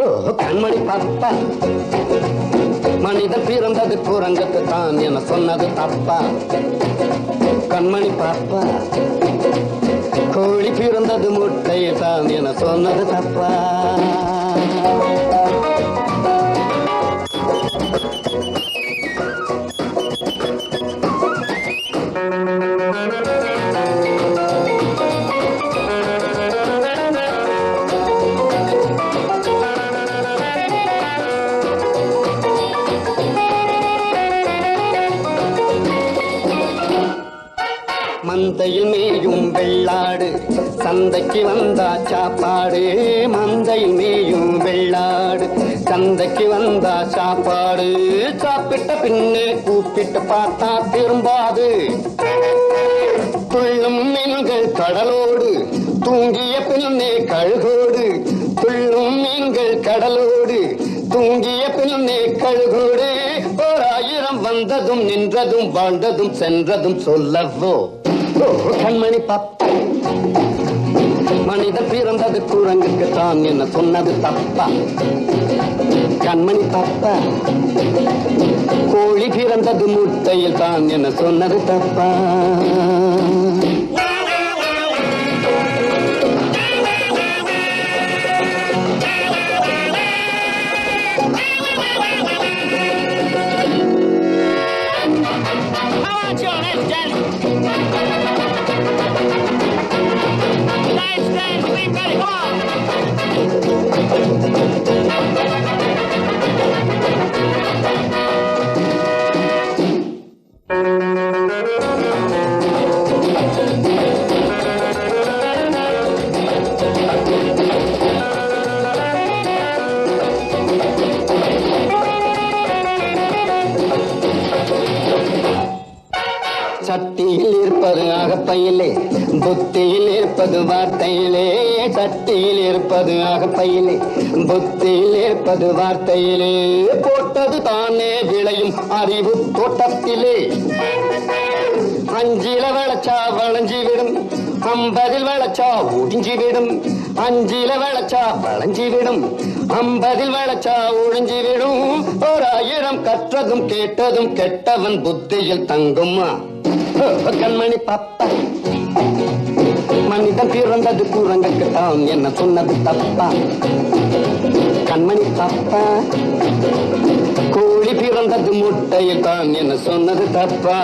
கண்மணி பாப்பா, மனிதன் பிறந்தது குரங்குக்கு தான் என சொன்னது தப்பா? கண்மணி பாப்பா, கோழி பிறந்தது முட்டையை தான் என சொன்னது தப்பா? மந்தையில் மேயும் வெள்ளாடு சந்தைக்கு வந்தா சாப்பாடு. மந்தையில் மேயும் வெள்ளாடு சந்தைக்கு வந்தா சாப்பாடு. சாப்பிட்ட பின்னே கூப்பிட்டு பார்த்தா திரும்பாது. துள்ளும் மீன்கள் கடலோடு தூங்கிய பின்னே கழுகோடு. துள்ளும் மீன்கள் கடலோடு தூங்கிய பின்னே கழுகோடு. ஓராயிரம் வந்ததும் நின்றதும் வாழ்ந்ததும் சென்றதும் சொல்லவோ? கண்மணி பாப்பா, மனிதன் பிறந்தது குரங்குக்கு தான் என்ன சொன்னது தப்பா? கண்மணி பாப்பா, கோழி பிறந்தது முட்டையில் தான் என்ன சொன்னது தப்பா? சட்டியில் இருப்பது அகப்பையிலே, புத்தியில் இருப்பது வார்த்தையிலே. சட்டியில் இருப்பது அகப்பையிலே, புத்தியில் இருப்பது வார்த்தையிலே. போட்டது தானே விளையும் அறிவு தோட்டத்திலே. அஞ்சில விளைச்சா வளைஞ்சிவிடும், 50 விளைச்சா ஒடிஞ்சிவிடும். அஞ்சில விளைச்சா வளைஞ்சிவிடும், 50 விளைச்சா ஒழிஞ்சிவிடும். ஓராயிரம் கற்றதும் கேட்டதும் கெட்டவன் புத்தியில் தங்குமா? கண்மணி பாப்பா, மனிதன் பிறந்தது குரங்குக்கு தான் என்ன சொன்னது தப்பா? கண்மணி பாப்பா, கோழி பிறந்தது முட்டையில் தான் என்ன சொன்னது தப்பா?